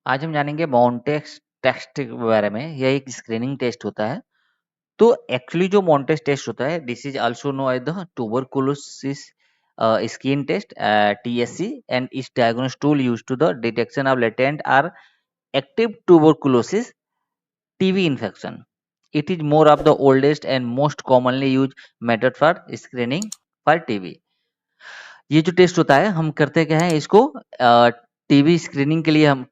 आज हम जानेंगे मॉन्टेक्स टेस्ट के बारे में। यह एक स्क्रीनिंग टेस्ट होता है। तो एक्चुअली जो मॉन्टेक्स टेस्ट होता है, this is also known as the tuberculosis skin test (TSC) and is diagnostic tool used to the detection of latent or active tuberculosis TB infection. It is more of the oldest and most commonly used method for screening for TB. ये जो test होता है हम करते क्या है इसको TB screening के लिए हम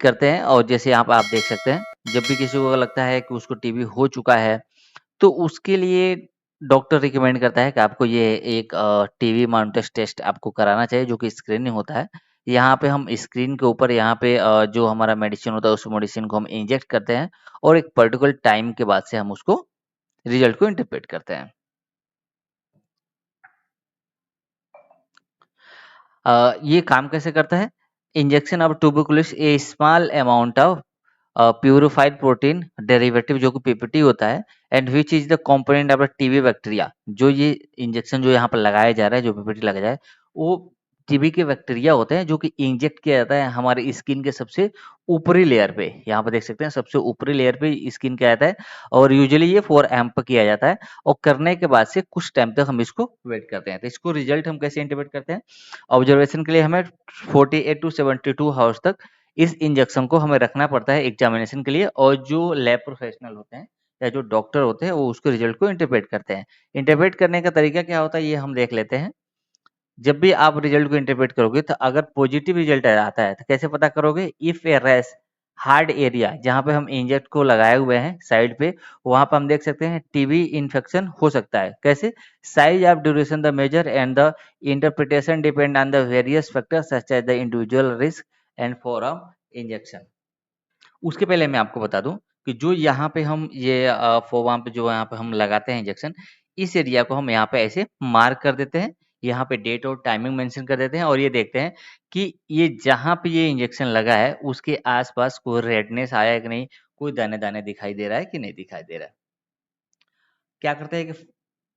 करते हैं। और जैसे यहाँ पे आप देख सकते हैं, जब भी किसी को लगता है कि उसको टीबी हो चुका है तो उसके लिए डॉक्टर रिकमेंड करता है कि आपको ये एक टीबी माउंटेज टेस्ट आपको कराना चाहिए, जो कि स्क्रीनिंग होता है। यहाँ पे हम स्क्रीन के ऊपर यहाँ पे जो हमारा मेडिसिन होता है उस मेडिसिन को हम इंजेक्ट करते हैं और एक पर्टिकुलर टाइम के बाद से हम उसको रिजल्ट को इंटरप्रेट करते हैं। ये काम कैसे करता है? Injection of tuberculosis A small amount of purified protein derivative, जो कि पीपीटी होता है, and which is the component of the TB bacteria. जो ये इंजेक्शन जो यहाँ पर लगाया जा रहा है, जो पीपीटी लगाया जाए, वो टीबी के बैक्टीरिया होते हैं जो कि इंजेक्ट किया जाता है हमारी स्किन के सबसे ऊपरी लेयर पे। यहाँ पर देख सकते हैं सबसे ऊपरी लेयर पे स्किन किया जाता है और यूजुअली ये 4 एम पे किया जाता है। और करने के बाद से कुछ टाइम तक हम इसको वेट करते हैं। तो इसको रिजल्ट हम कैसे इंटरप्रेट करते हैं? ऑब्जर्वेशन के लिए हमें 48 टू 72 हावर्स तक इस इंजेक्शन को हमें रखना पड़ता है एग्जामिनेशन के लिए। और जो लैब प्रोफेशनल होते हैं या जो डॉक्टर होते हैं वो उसको रिजल्ट को इंटरप्रेट करते हैं। इंटरप्रेट करने का तरीका क्या होता है ये हम देख लेते हैं। जब भी आप रिजल्ट को इंटरप्रेट करोगे तो अगर पॉजिटिव रिजल्ट आता है तो कैसे पता करोगे? If A rash hard area जहाँ पे हम इंजेक्ट को लगाए हुए हैं साइड पे, वहां पर हम देख सकते हैं टीबी इन्फेक्शन हो सकता है। कैसे? Size of duration the measure and the interpretation depend on the various factors such as the individual risk and form injection. उसके पहले मैं आपको बता दूं कि जो यहाँ पे हम ये फोवार्म पे जो यहाँ पे हम लगाते हैं इंजेक्शन, इस एरिया को हम यहाँ पे ऐसे मार्क कर देते हैं। यहाँ पे डेट और टाइमिंग मेंशन कर देते हैं और ये देखते हैं कि ये जहाँ पे ये इंजेक्शन लगा है उसके आसपास कोई रेडनेस आया है कि नहीं, कोई दाने दाने दिखाई दे रहा है कि नहीं दिखाई दे रहा है। क्या करते हैं कि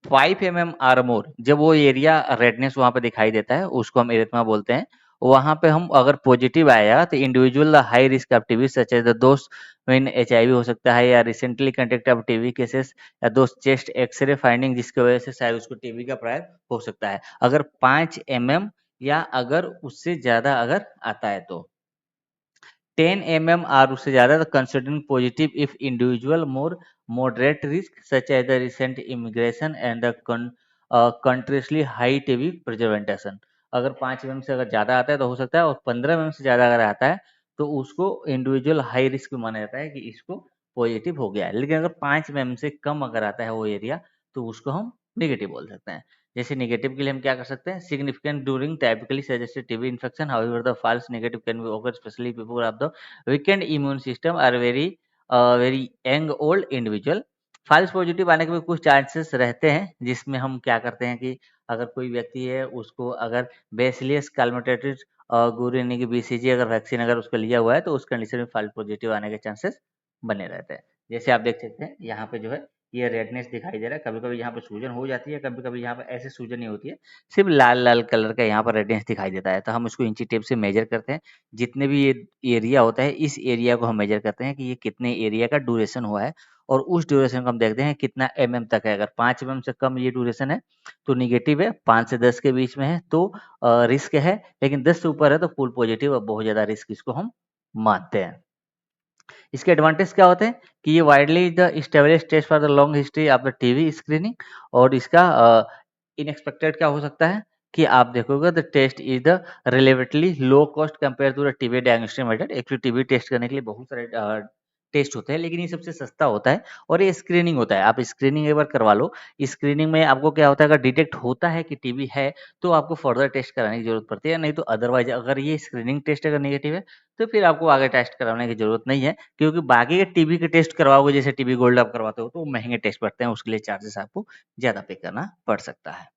5 एमएम आर मोर, जब वो एरिया रेडनेस वहाँ पे दिखाई देता है उसको हम एरिथमा बोलते हैं। वहाँ पे हम अगर पॉजिटिव आया तो individual high risk of TB such as the those mean HIV हो सकता है या recently contact of TB cases या दोस्त चेस्ट एक्सरे फाइंडिंग जिसकी वजह से शायद उसको टीबी का प्रायर हो सकता है। अगर 5 एमएम या अगर उससे ज्यादा अगर आता है तो 10 mm और उससे ज़्यादा तो considering positive if individual more moderate risk such as the recent immigration and the continuously high TB presentation। अगर 5 mm से अगर ज़्यादा आता है तो हो सकता है, और 15 mm से ज़्यादा अगर आता है तो उसको इंडिविजुअल हाई रिस्क माना जाता है कि इसको पॉजिटिव हो गया है। लेकिन अगर 5 mm से कम अगर आता है वो एरिया तो उसको हम नेगेटिव बोल सकते हैं। जैसे नेगेटिव के लिए हम क्या कर सकते हैं? Significant during typically suggested TB infection, however the false negative can be occur specially people of the weakened immune system are very young old individual. False positive आने के भी कुछ चांसेस रहते हैं, जिसमें हम क्या करते हैं कि अगर कोई व्यक्ति है उसको अगर बेसिलियस कैल्मेटेटिस गुरु यानी कि बीसीजी अगर वैक्सीन अगर उसको लिया हुआ है तो उस कंडीशन में फॉल्स पॉजिटिव आने के चांसेस बने रहते हैं। जैसे आप देख सकते हैं यहाँ पे जो है ये रेडनेस दिखाई दे रहा है, कभी-कभी यहाँ पे सूजन हो जाती है, कभी-कभी यहाँ पे ऐसे सूजन नहीं होती है, सिर्फ लाल-लाल कलर का यहाँ पर रेडनेस दिखाई देता है। तो हम उसको इंची टेप से मेजर करते हैं। जितने भी ये एरिया होता है इस एरिया को हम मेजर करते हैं कि ये कितने एरिया का ड्यूरेशन हुआ है और उस ड्यूरेशन को हम देखते हैं कितना एमएम तक है। अगर 5 एमएम से कम ये ड्यूरेशन है तो नेगेटिव है, 5 से 10 के बीच में है तो रिस्क है, लेकिन 10 से ऊपर है तो फुल पॉजिटिव और बहुत ज़्यादा रिस्क इसको हम मानते हैं। इसके एडवांटेज क्या होते हैं कि ये widely the established test for the long history of the TB screening. और इसका इनएक्सपेक्टेड क्या हो सकता है कि आप देखोगे the test is the relatively low cost compare to the TB diagnostic method. Actually TB test करने के लिए बहुत सारे टेस्ट होते हैं, लेकिन ये सबसे सस्ता होता है और ये स्क्रीनिंग होता है। आप स्क्रीनिंग एक बार करवा लो। स्क्रीनिंग में आपको क्या होता है, अगर डिटेक्ट होता है कि टीबी है तो आपको फर्दर टेस्ट कराने की जरूरत पड़ती है, नहीं तो अदरवाइज अगर ये स्क्रीनिंग टेस्ट अगर नेगेटिव है तो फिर आपको आगे टेस्ट कराने की ज़रूरत नहीं है, क्योंकि बाकी के टीबी के टेस्ट करवाओगे जैसे टीबी गोल्ड आप करवाते हो तो वो महँगे टेस्ट पड़ते हैं, उसके लिए चार्जेस आपको ज़्यादा पे करना पड़ सकता है।